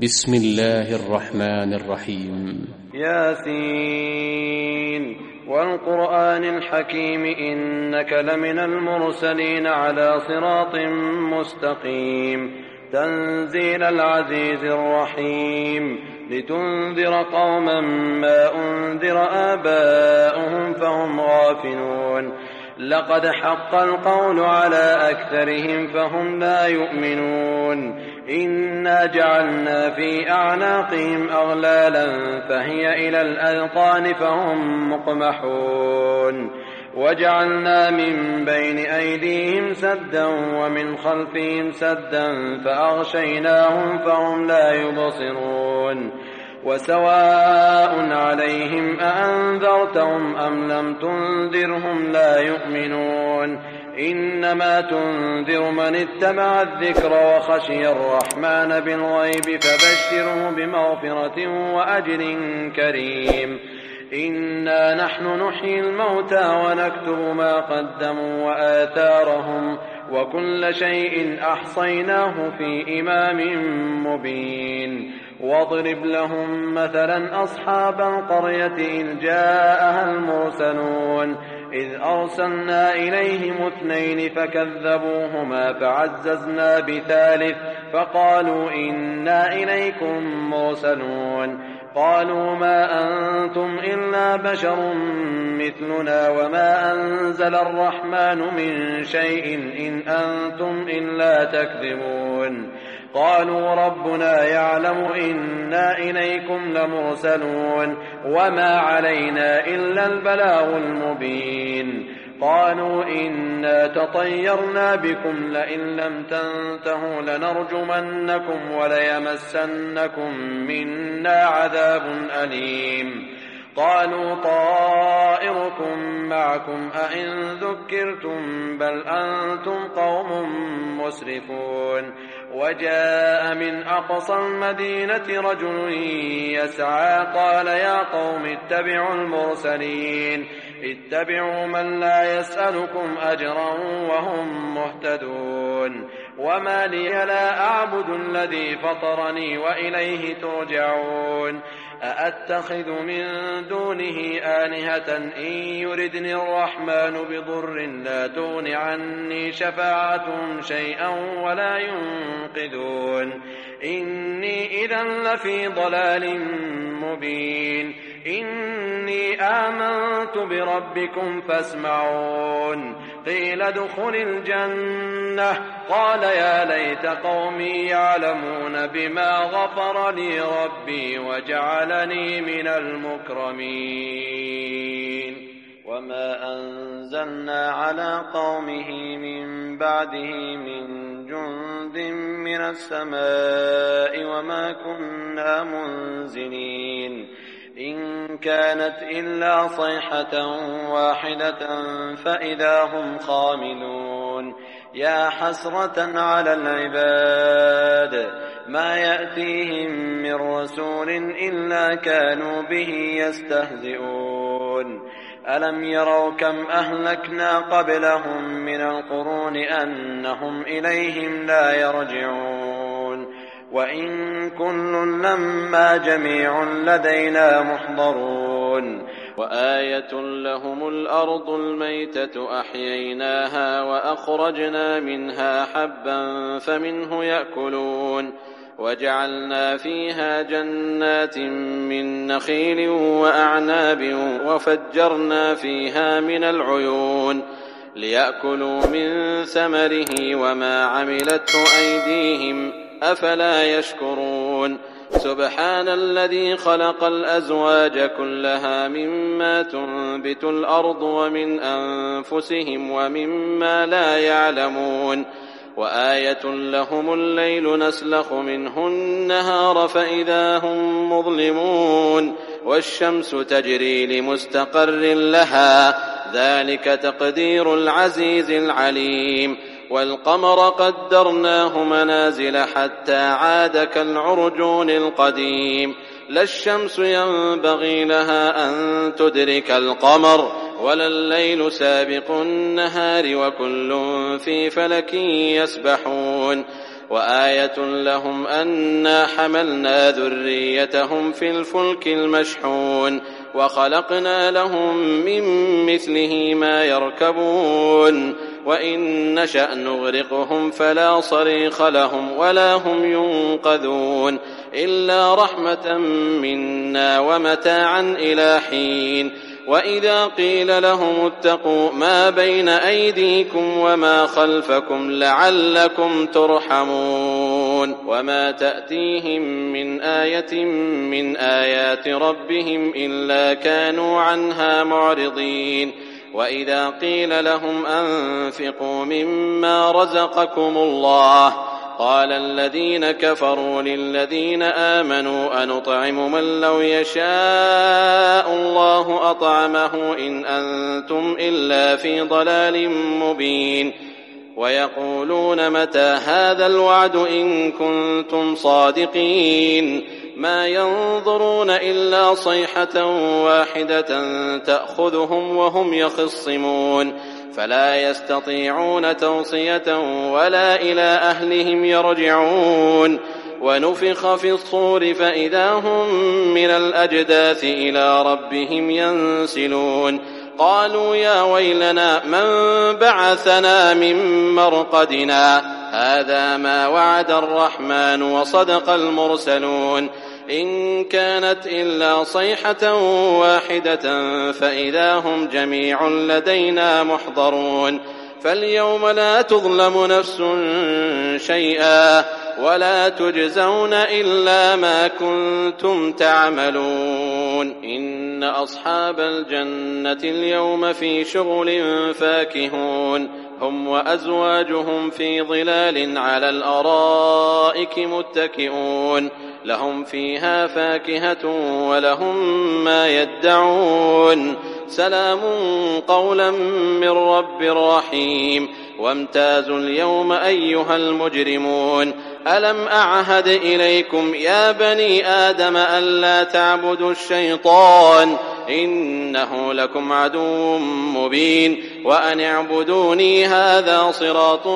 بسم الله الرحمن الرحيم. ياسين والقرآن الحكيم إنك لمن المرسلين على صراط مستقيم تنزيل العزيز الرحيم لتنذر قوما ما أنذر آباؤهم فهم غافلون لقد حق القول على أكثرهم فهم لا يؤمنون إنا جعلنا في أعناقهم أغلالا فهي إلى الأذقان فهم مقمحون وجعلنا من بين أيديهم سدا ومن خلفهم سدا فأغشيناهم فهم لا يبصرون وسواء عليهم أأنذرتهم أم لم تنذرهم لا يؤمنون إنما تنذر من اتبع الذكر وخشي الرحمن بالغيب فبشره بمغفرة وأجر كريم إنا نحن نحيي الموتى ونكتب ما قدموا وآثارهم وكل شيء أحصيناه في إمام مبين واضرب لهم مثلا أصحاب القرية إذ جاءها المرسلون إذ أرسلنا إليهم 2 فكذبوهما فعززنا بثالث فقالوا إنا إليكم مرسلون قالوا ما أنتم إلا بشر مثلنا وما أنزل الرحمن من شيء إن أنتم إلا تكذبون قالوا ربنا يعلم إنا إليكم لمرسلون وما علينا إلا البلاغ المبين قالوا إنا تطيرنا بكم لئن لم تنتهوا لنرجمنكم وليمسنكم منا عذاب أليم قالوا طائركم معكم أئن ذكرتم بل أنتم قوم مسرفون وجاء من أقصى المدينة رجل يسعى قال يا قوم اتبعوا المرسلين اتبعوا من لا يسألكم أجرا وهم مهتدون وما لي لا أعبد الذي فطرني وإليه ترجعون أأتخذ من دونه آلهة إن يردني الرحمن بضر لا تغن عني شفاعتهم شيئا ولا ينقذون إني إذا لفي ضلال مبين إني آمنت بربكم فاسمعون قيل ادخل الجنة قال يا ليت قومي يعلمون بما غفر لي ربي وجعلني من المكرمين وما أنزلنا على قومه من بعده من جند من السماء وما كنا منزلين إن كانت إلا صيحة واحدة فإذا هم خاملون يا حسرة على العباد ما يأتيهم من رسول إلا كانوا به يستهزئون ألم يروا كم أهلكنا قبلهم من القرون أنهم إليهم لا يرجعون وإن كل لما جميع لدينا محضرون وآية لهم الأرض الميتة أحييناها وأخرجنا منها حبا فمنه يأكلون وجعلنا فيها جنات من نخيل وأعناب وفجرنا فيها من العيون ليأكلوا من ثمره وما عملته أيديهم أفلا يشكرون سبحان الذي خلق الأزواج كلها مما تنبت الأرض ومن أنفسهم ومما لا يعلمون وآية لهم الليل نسلخ منه النهار فإذا هم مظلمون والشمس تجري لمستقر لها ذلك تقدير العزيز العليم والقمر قدرناه منازل حتى عاد كالعرجون القديم لا الشمس ينبغي لها أن تدرك القمر ولا الليل سابق النهار وكل في فلك يسبحون وآية لهم أنا حملنا ذريتهم في الفلك المشحون وخلقنا لهم من مثله ما يركبون وإن نشأ نغرقهم فلا صريخ لهم ولا هم ينقذون إلا رحمة منا ومتاعا إلى حين. وإذا قيل لهم اتقوا ما بين أيديكم وما خلفكم لعلكم ترحمون وما تأتيهم من آية من آيات ربهم إلا كانوا عنها معرضين. وإذا قيل لهم أنفقوا مما رزقكم الله قال الذين كفروا للذين آمنوا أنطعم من لو يشاء الله أطعمه إن أنتم إلا في ضلال مبين. ويقولون متى هذا الوعد إن كنتم صادقين ما ينظرون إلا صيحة واحدة تأخذهم وهم يخصمون فلا يستطيعون توصية ولا إلى أهلهم يرجعون. ونفخ في الصور فإذا هم من الأجداث إلى ربهم ينسلون قالوا يا ويلنا من بعثنا من مرقدنا هذا ما وعد الرحمن وصدق المرسلون إن كانت إلا صيحة واحدة فإذا هم جميع لدينا محضرون. فاليوم لا تظلم نفس شيئا ولا تجزون إلا ما كنتم تعملون. إن أصحاب الجنة اليوم في شغل فاكهون هم وأزواجهم في ظلال على الأرائك متكئون لهم فيها فاكهة ولهم ما يدعون سلام قولا من رب رحيم. وامتازوا اليوم أيها المجرمون ألم أعهد إليكم يا بني آدم ألا تعبدوا الشيطان إنه لكم عدو مبين وأن اعبدوني هذا صراط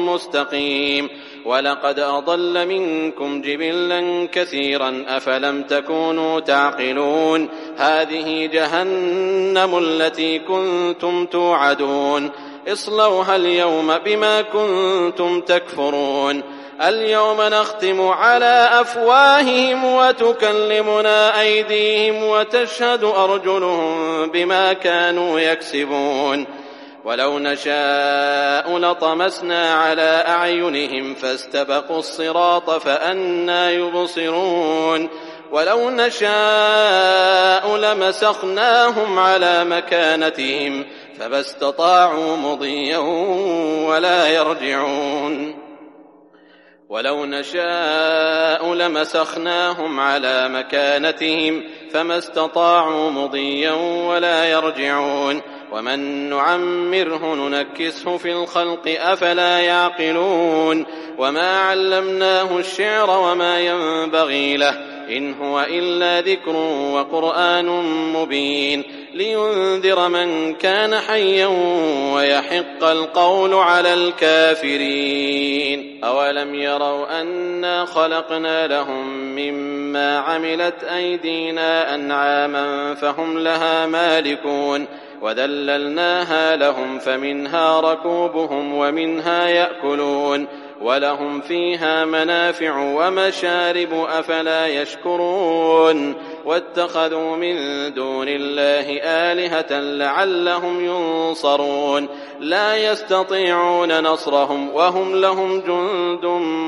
مستقيم. ولقد أضل منكم جبلا كثيرا أفلم تكونوا تعقلون هذه جهنم التي كنتم توعدون اصلوها اليوم بما كنتم تكفرون. اليوم نختم على أفواههم وتكلمنا أيديهم وتشهد أرجلهم بما كانوا يكسبون. ولو نشاء لطمسنا على أعينهم فاستبقوا الصراط فأنى يبصرون. ولو نشاء لمسخناهم على مكانتهم فما استطاعوا مضيا ولا يرجعون. ولو نشاء لمسخناهم على مكانتهم فما استطاعوا مضيا ولا يرجعون. ومن نعمره ننكسه في الخلق أفلا يعقلون. وما علمناه الشعر وما ينبغي له إن هو إلا ذكر وقرآن مبين لينذر من كان حيا ويحق القول على الكافرين. أولم يروا أنا خلقنا لهم مما عملت أيدينا أنعاما فهم لها مالكون وذللناها لهم فمنها ركوبهم ومنها يأكلون ولهم فيها منافع ومشارب أفلا يشكرون. واتخذوا من دون الله آلهة لعلهم ينصرون لا يستطيعون نصرهم وهم لهم جند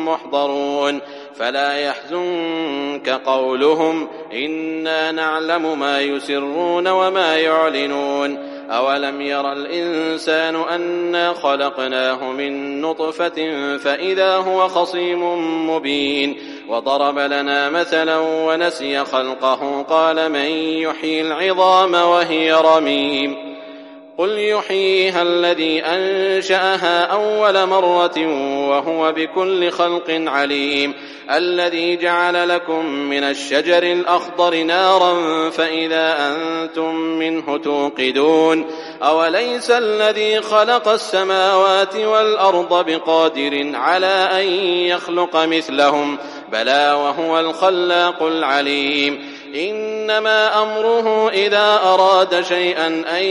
محضرون. فلا يحزنك قولهم إنا نعلم ما يسرون وما يعلنون. أولم ير الإنسان أنا خلقناه من نطفة فإذا هو خصيم مبين. وضرب لنا مثلا ونسي خلقه قال من يحيي العظام وهي رميم قل يحييها الذي أنشأها أول مرة وهو بكل خلق عليم. الذي جعل لكم من الشجر الأخضر نارا فإذا أنتم منه توقدون أوليس الذي خلق السماوات والأرض بقادر على أن يخلق مثلهم بلى وهو الخلاق العليم إنما أمره إذا أراد شيئا أن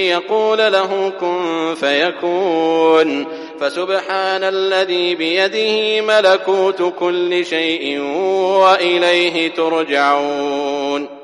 يقول له كن فيكون فسبحان الذي بيده ملكوت كل شيء وإليه ترجعون